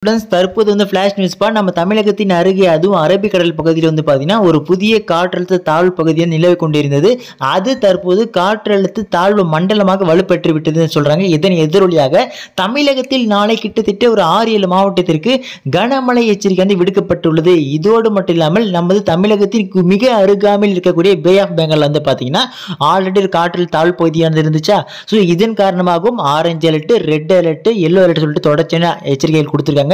தற்போது வந்து flash news நம்ம தமிழகத்தின் அருகே அதுவும் அரபிக்கடல் பகுதியில் வந்து பார்த்தீங்கன்னா ஒரு புதிய காற்றழுத்த தாழ்வு பகுதியை நிலவி கொண்டிருந்தது. அது தற்போது காற்றழுத்த தாழ்வு மண்டலமாக வலுப்பெற்று விட்டதுன்னு சொல்றாங்க. இதன் எதிரொலியாக தமிழகத்தில் நாளை கிட்டத்தட்ட ஒரு 6-7 மாவட்டத்திற்கு கனமழை எச்சரிக்கை வந்து விடுக்கப்பட்டுள்ளது. இதோடு மட்டும் இல்லாமல் நமது தமிழகத்தின் மிக அருகாமையில் இருக்கக்கூடிய பே ஆஃப் பெங்கால் வந்து பார்த்தீங்கன்னா ஆல்ரெடி ஒரு காற்றழுத்த தாழ்வு பகுதியானது இருந்துச்சா. ஸோ இதன் காரணமாகவும் orange alert, red alert, yellow alert சொல்லிட்டு தொடர்ச்சியான எச்சரிக்கைகள் கொடுத்துருக்காங்க.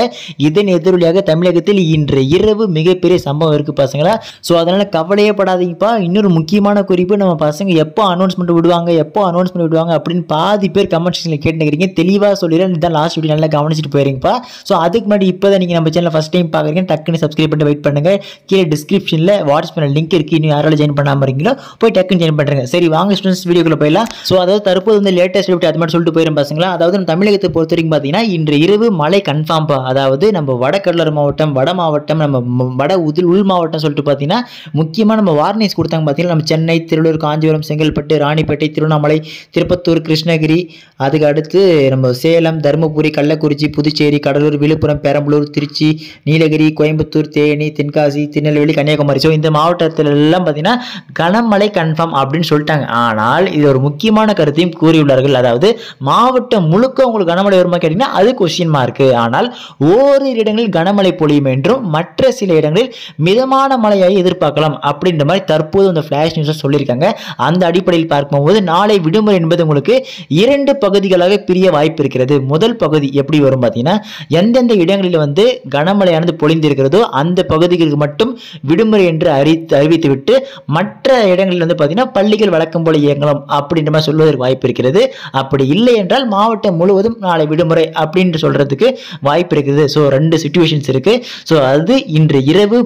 இதன் எதிரொலியாக தமிழகத்தில் இன்று இரவு மிகப்பெரிய சம்பவம் இருக்கு பசங்களா. ஸோ அதனால கவலையே படாதீங்கப்பா. இன்னொரு முக்கியமான குறிப்பு, நம்ம பசங்க எப்போ அனௌன்ஸ்மெண்ட் விடுவாங்க அப்படின்னு பாதி பேர் கமெண்ட் செக்ஷனில் கேட்டுக்கிறீங்க. தெளிவாக சொல்லிடுறேன், இதான் லாஸ்ட் வீடியோ நல்லா கவனிச்சுட்டு போயிருங்கப்பா. ஸோ அதுக்கு முன்னாடி இப்போதான் நீங்கள் நம்ம சேனல் ஃபஸ்ட் டைம் பார்க்குறீங்க, டக்குன்னு சப்ஸ்கிரைப் பண்ணி வெயிட் பண்ணுங்க. கீழே டிஸ்கிரிப்ஷனில் வாட்ஸ்அப் பண்ண லிங்க் இருக்கு. இன்னும் யாராலும் ஜாயின் பண்ணாமல் இருக்கீங்களோ போய் டக்குன்னு ஜாயின் பண்ணுறேங்க. சரி வாங்க ஸ்டூடெண்ட்ஸ் வீடியோக்குள்ள போயிடலாம். ஸோ அதாவது தற்போது வந்து லேட்டஸ்ட் அப்டேட் அது மட்டும் சொல்லிட்டு போயிடும் பசங்களா. அதாவது நம்ம தமிழகத்தை பொறுத்த வரைக்கும் பார்த்தீங்கன்னா இன்று இரவு மழை கன்ஃபார்ம். அதாவது நம்ம வடகடலோர மாவட்டம், வட மாவட்டம், நம்ம வட உள் மாவட்டம் சொல்லிட்டு பார்த்தீங்கன்னா முக்கியமாக நம்ம வார்னிங்ஸ் கொடுத்தாங்க. பார்த்தீங்கன்னா நம்ம சென்னை, திருவள்ளூர், காஞ்சிபுரம், செங்கல்பட்டு, ராணிப்பேட்டை, திருவண்ணாமலை, திருப்பத்தூர், கிருஷ்ணகிரி, அதுக்கு அடுத்து நம்ம சேலம், தருமபுரி, கள்ளக்குறிச்சி, புதுச்சேரி, கடலூர், விழுப்புரம், பெரம்பலூர், திருச்சி, நீலகிரி, கோயம்புத்தூர், தேனி, தென்காசி, திருநெல்வேலி, கன்னியாகுமரி. ஸோ இந்த மாவட்டத்தில் எல்லாம் பார்த்தீங்கன்னா கனமழை கன்ஃபார்ம் அப்படின்னு சொல்லிட்டாங்க. ஆனால் இது ஒரு முக்கியமான கருத்தையும் கூறியுள்ளார்கள். அதாவது மாவட்டம் முழுக்க உங்களுக்கு கனமழை வருமா கேட்டீங்கன்னா அது கொஸ்டின் மார்க்கு. ஆனால் ஓரிரு இடங்களில் கனமழை பொழியும் என்றும் மற்ற சில இடங்களில் மிதமான மழையை எதிர்பார்க்கலாம் அப்படின்ற மாதிரி தற்போது அந்த ஃபிளாஷ் நியூஸ் சொல்லியிருக்காங்க. அந்த அடிப்படையில் பார்க்கும்போது நாளை விடுமுறை என்பது உங்களுக்கு 2 பகுதிகளாக பிரிய வாய்ப்பு இருக்கிறது. முதல் பகுதி எப்படி வரும் பார்த்தீங்கன்னா எந்தெந்த இடங்களில் வந்து கனமழையானது பொழிந்திருக்கிறதோ அந்த பகுதிகளுக்கு மட்டும் விடுமுறை என்று அறிவித்துவிட்டு மற்ற இடங்களில் வந்து பார்த்தீங்கன்னா பள்ளிகள் வழக்கம் போல இயங்கலாம் அப்படின்ற மாதிரி சொல்வதற்கு வாய்ப்பு இருக்கிறது. அப்படி இல்லை என்றால் மாவட்டம் முழுவதும் நாளை விடுமுறை அப்படின்னு சொல்றதுக்கு வாய்ப்பு இருக்குது. ஸோ 2 சிச்சுவேஷன்ஸ் இருக்கு. ஸோ அது இன்று இரவு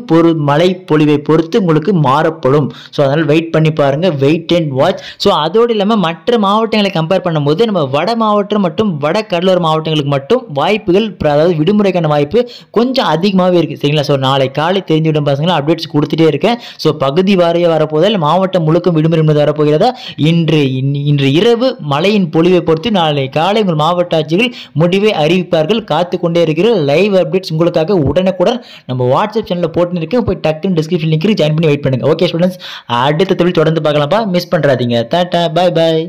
மழை பொழிவை பொறுத்து உங்களுக்கு மாறப்படும். ஸோ அதனால் வெயிட் பண்ணி பாருங்க, வெயிட் அண்ட் வாட்ச். ஸோ அதோடு இல்லாமல் மற்ற மாவட்டங்களை கம்பேர் பண்ணும்போது நம்ம வட மாவட்டம் மற்றும் வட கடலோர மாவட்டங்களுக்கு மட்டும் வாய்ப்புகள், அதாவது விடுமுறைக்கான வாய்ப்பு கொஞ்சம் அதிகமாகவே இருக்கு. சரிங்களா. ஸோ நாளை காலை தெரிஞ்சுவிடும் பசங்களா, அப்டேட்ஸ் கொடுத்துட்டே இருக்கேன். ஸோ பகுதி வாரியாக வரப்போதால் மாவட்டம் முழுக்க விடுமுறை என்பது வரப்போகிறதா. இன்று இரவு மழையின் பொழிவை பொறுத்து நாளை காலை உங்கள் மாவட்ட ஆட்சிகள் முடிவை அறிவிப்பார்கள். காத்து கொண்டே இருக்கிற லைவ் அப்டேட்ஸ் உங்களுக்காக உடனுக்குடன் நம்ம வாட்ஸ்அப் சேனலில் போட்டு இருக்கேன். போய் டக்குன்னு டிஸ்கிரிப்ஷன் லிங்க் ஜாயின் பண்ணி வெயிட் பண்ணுங்க. ஓகே ஸ்டூடெண்ட்ஸ், அடுத்த தொழில் தொடர்ந்து பார்க்கலாம்ப்பா, மிஸ் பண்ணுறாதீங்க. டாடா, பை பாய்.